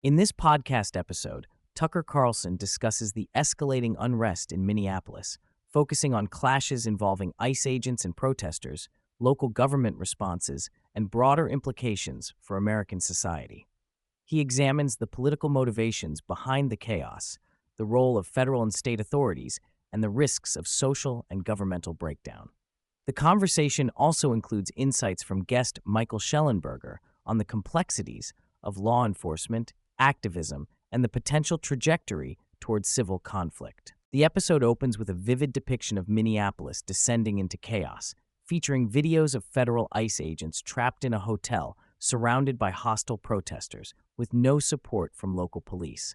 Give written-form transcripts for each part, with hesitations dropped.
In this podcast episode, Tucker Carlson discusses the escalating unrest in Minneapolis, focusing on clashes involving ICE agents and protesters, local government responses, and broader implications for American society. He examines the political motivations behind the chaos, the role of federal and state authorities, and the risks of social and governmental breakdown. The conversation also includes insights from guest Michael Schellenberger on the complexities of law enforcement, activism, and the potential trajectory towards civil conflict. The episode opens with a vivid depiction of Minneapolis descending into chaos, featuring videos of federal ICE agents trapped in a hotel surrounded by hostile protesters, with no support from local police.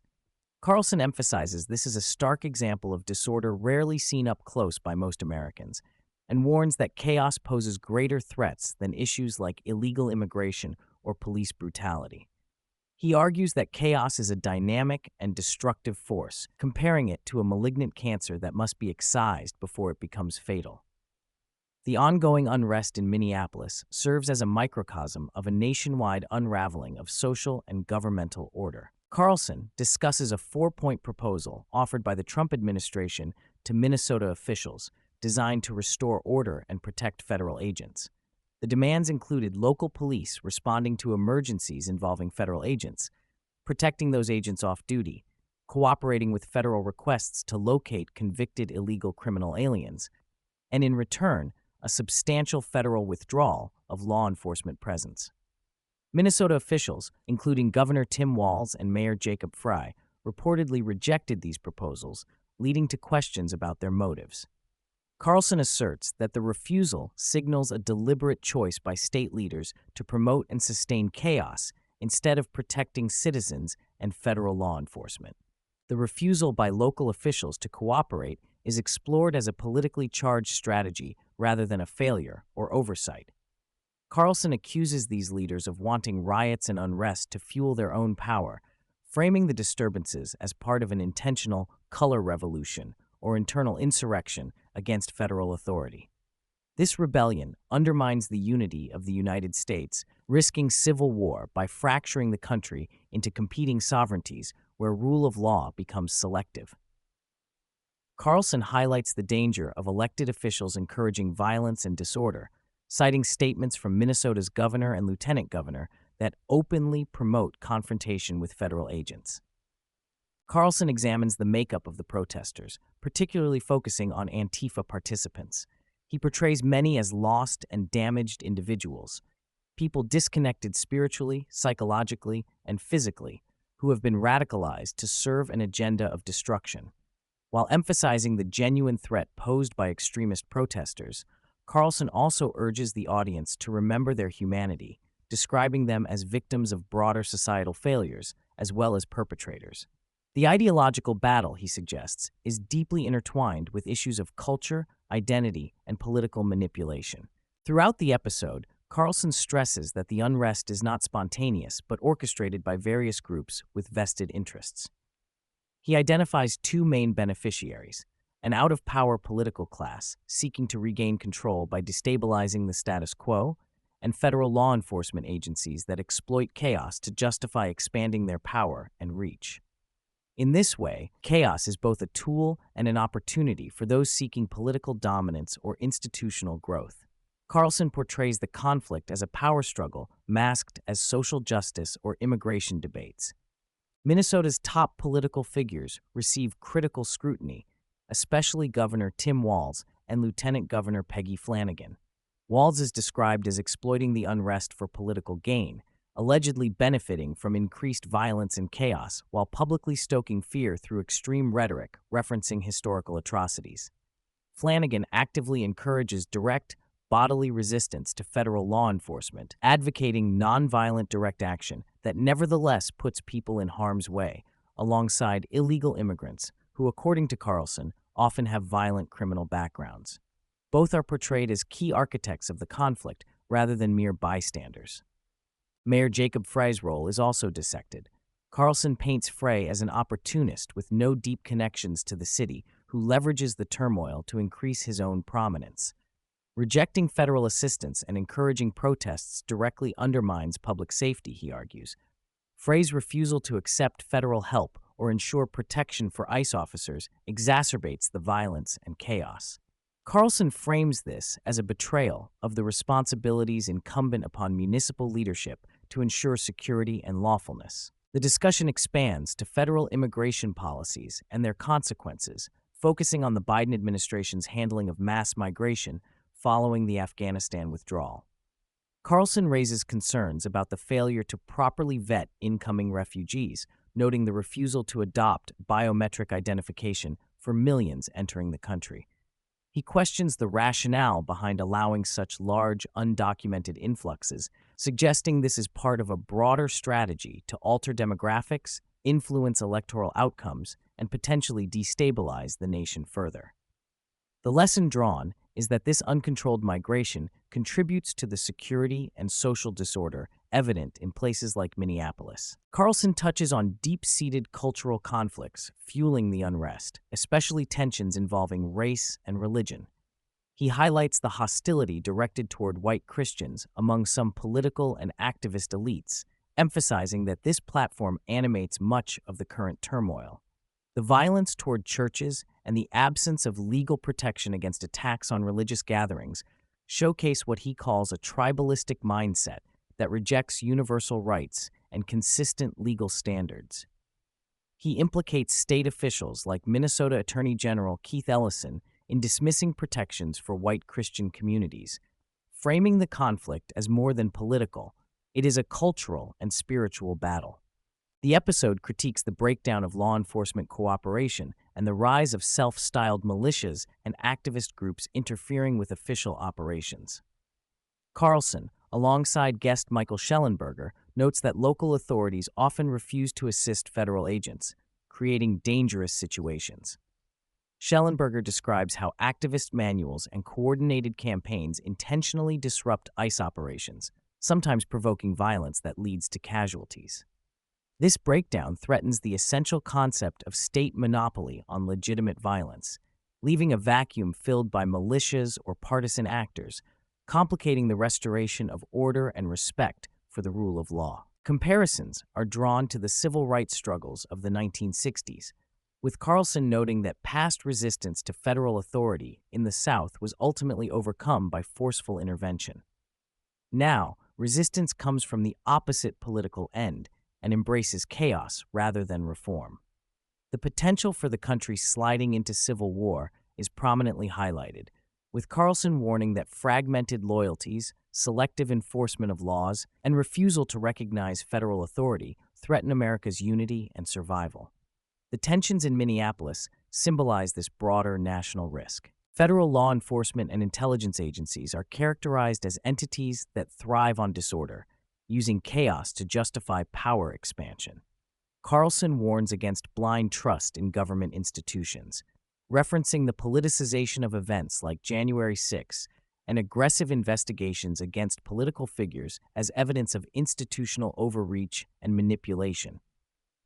Carlson emphasizes this is a stark example of disorder rarely seen up close by most Americans, and warns that chaos poses greater threats than issues like illegal immigration or police brutality. He argues that chaos is a dynamic and destructive force, comparing it to a malignant cancer that must be excised before it becomes fatal. The ongoing unrest in Minneapolis serves as a microcosm of a nationwide unraveling of social and governmental order. Carlson discusses a four-point proposal offered by the Trump administration to Minnesota officials designed to restore order and protect federal agents. The demands included local police responding to emergencies involving federal agents, protecting those agents off duty, cooperating with federal requests to locate convicted illegal criminal aliens, and in return, a substantial federal withdrawal of law enforcement presence. Minnesota officials, including Governor Tim Walz and Mayor Jacob Frey, reportedly rejected these proposals, leading to questions about their motives. Carlson asserts that the refusal signals a deliberate choice by state leaders to promote and sustain chaos instead of protecting citizens and federal law enforcement. The refusal by local officials to cooperate is explored as a politically charged strategy rather than a failure or oversight. Carlson accuses these leaders of wanting riots and unrest to fuel their own power, framing the disturbances as part of an intentional color revolution or internal insurrection against federal authority. This rebellion undermines the unity of the United States, risking civil war by fracturing the country into competing sovereignties where rule of law becomes selective. Carlson highlights the danger of elected officials encouraging violence and disorder, citing statements from Minnesota's governor and lieutenant governor that openly promote confrontation with federal agents. Carlson examines the makeup of the protesters, particularly focusing on Antifa participants. He portrays many as lost and damaged individuals, people disconnected spiritually, psychologically, and physically, who have been radicalized to serve an agenda of destruction. While emphasizing the genuine threat posed by extremist protesters, Carlson also urges the audience to remember their humanity, describing them as victims of broader societal failures as well as perpetrators. The ideological battle, he suggests, is deeply intertwined with issues of culture, identity, and political manipulation. Throughout the episode, Carlson stresses that the unrest is not spontaneous but orchestrated by various groups with vested interests. He identifies two main beneficiaries: an out-of-power political class seeking to regain control by destabilizing the status quo, and federal law enforcement agencies that exploit chaos to justify expanding their power and reach. In this way, chaos is both a tool and an opportunity for those seeking political dominance or institutional growth. Carlson portrays the conflict as a power struggle masked as social justice or immigration debates. Minnesota's top political figures receive critical scrutiny, especially Governor Tim Walz and Lieutenant Governor Peggy Flanagan. Walz is described as exploiting the unrest for political gain, allegedly benefiting from increased violence and chaos while publicly stoking fear through extreme rhetoric referencing historical atrocities. Flanagan actively encourages direct, bodily resistance to federal law enforcement, advocating nonviolent direct action that nevertheless puts people in harm's way, alongside illegal immigrants who, according to Carlson, often have violent criminal backgrounds. Both are portrayed as key architects of the conflict rather than mere bystanders. Mayor Jacob Frey's role is also dissected. Carlson paints Frey as an opportunist with no deep connections to the city who leverages the turmoil to increase his own prominence. Rejecting federal assistance and encouraging protests directly undermines public safety, he argues. Frey's refusal to accept federal help or ensure protection for ICE officers exacerbates the violence and chaos. Carlson frames this as a betrayal of the responsibilities incumbent upon municipal leadership to ensure security and lawfulness. The discussion expands to federal immigration policies and their consequences, focusing on the Biden administration's handling of mass migration following the Afghanistan withdrawal. Carlson raises concerns about the failure to properly vet incoming refugees, noting the refusal to adopt biometric identification for millions entering the country. He questions the rationale behind allowing such large, undocumented influxes, suggesting this is part of a broader strategy to alter demographics, influence electoral outcomes, and potentially destabilize the nation further. The lesson drawn is that this uncontrolled migration contributes to the security and social disorder evident in places like Minneapolis. Carlson touches on deep-seated cultural conflicts fueling the unrest, especially tensions involving race and religion. He highlights the hostility directed toward white Christians among some political and activist elites, emphasizing that this platform animates much of the current turmoil. The violence toward churches and the absence of legal protection against attacks on religious gatherings showcase what he calls a tribalistic mindset that rejects universal rights and consistent legal standards. He implicates state officials like Minnesota Attorney General Keith Ellison in dismissing protections for white Christian communities. Framing the conflict as more than political, it is a cultural and spiritual battle. The episode critiques the breakdown of law enforcement cooperation and the rise of self-styled militias and activist groups interfering with official operations. Carlson, alongside guest Michael Schellenberger, notes that local authorities often refuse to assist federal agents, creating dangerous situations. Schellenberger describes how activist manuals and coordinated campaigns intentionally disrupt ICE operations, sometimes provoking violence that leads to casualties. This breakdown threatens the essential concept of state monopoly on legitimate violence, leaving a vacuum filled by militias or partisan actors, complicating the restoration of order and respect for the rule of law. Comparisons are drawn to the civil rights struggles of the 1960s, with Carlson noting that past resistance to federal authority in the South was ultimately overcome by forceful intervention. Now, resistance comes from the opposite political end and embraces chaos rather than reform. The potential for the country sliding into civil war is prominently highlighted, with Carlson warning that fragmented loyalties, selective enforcement of laws, and refusal to recognize federal authority threaten America's unity and survival. The tensions in Minneapolis symbolize this broader national risk. Federal law enforcement and intelligence agencies are characterized as entities that thrive on disorder, using chaos to justify power expansion. Carlson warns against blind trust in government institutions, referencing the politicization of events like January 6 and aggressive investigations against political figures as evidence of institutional overreach and manipulation.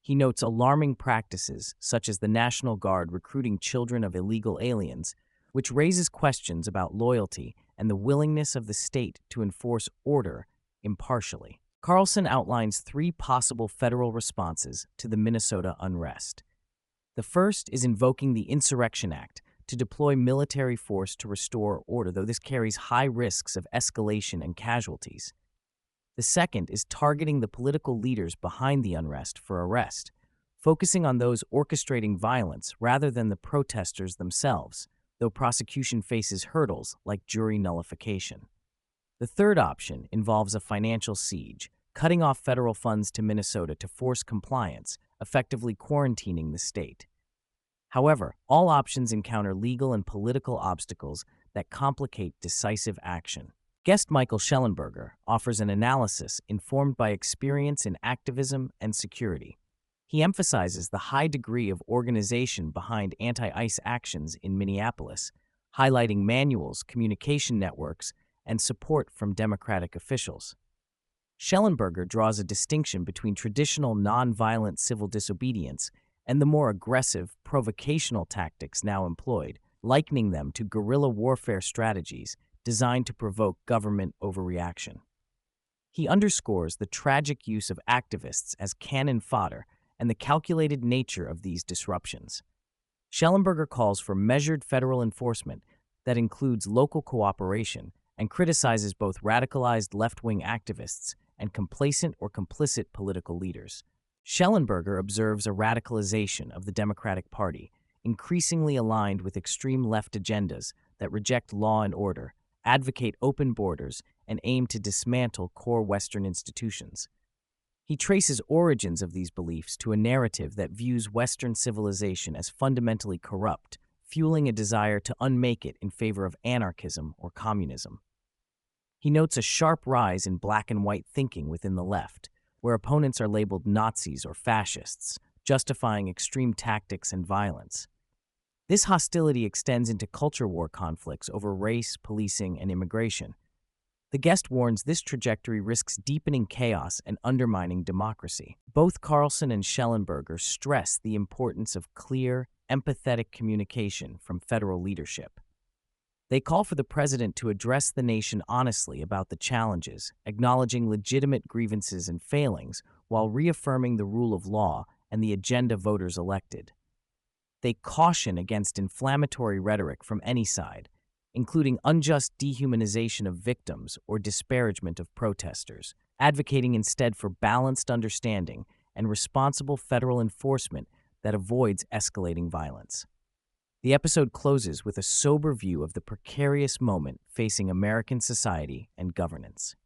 He notes alarming practices such as the National Guard recruiting children of illegal aliens, which raises questions about loyalty and the willingness of the state to enforce order impartially. Carlson outlines three possible federal responses to the Minnesota unrest. The first is invoking the Insurrection Act to deploy military force to restore order, though this carries high risks of escalation and casualties. The second is targeting the political leaders behind the unrest for arrest, focusing on those orchestrating violence rather than the protesters themselves, though prosecution faces hurdles like jury nullification. The third option involves a financial siege, cutting off federal funds to Minnesota to force compliance, effectively quarantining the state. However, all options encounter legal and political obstacles that complicate decisive action. Guest Michael Schellenberger offers an analysis informed by experience in activism and security. He emphasizes the high degree of organization behind anti-ICE actions in Minneapolis, highlighting manuals, communication networks, and support from Democratic officials. Schellenberger draws a distinction between traditional nonviolent civil disobedience and the more aggressive, provocational tactics now employed, likening them to guerrilla warfare strategies designed to provoke government overreaction. He underscores the tragic use of activists as cannon fodder and the calculated nature of these disruptions. Schellenberger calls for measured federal enforcement that includes local cooperation and criticizes both radicalized left-wing activists and complacent or complicit political leaders. Schellenberger observes a radicalization of the Democratic Party, increasingly aligned with extreme left agendas that reject law and order, advocate open borders, and aim to dismantle core Western institutions. He traces origins of these beliefs to a narrative that views Western civilization as fundamentally corrupt, fueling a desire to unmake it in favor of anarchism or communism. He notes a sharp rise in black and white thinking within the left, where opponents are labeled Nazis or fascists, justifying extreme tactics and violence. This hostility extends into culture war conflicts over race, policing, and immigration. The guest warns this trajectory risks deepening chaos and undermining democracy. Both Carlson and Schellenberger stress the importance of clear, empathetic communication from federal leadership. They call for the president to address the nation honestly about the challenges, acknowledging legitimate grievances and failings, while reaffirming the rule of law and the agenda voters elected. They caution against inflammatory rhetoric from any side, including unjust dehumanization of victims or disparagement of protesters, advocating instead for balanced understanding and responsible federal enforcement that avoids escalating violence. The episode closes with a sober view of the precarious moment facing American society and governance.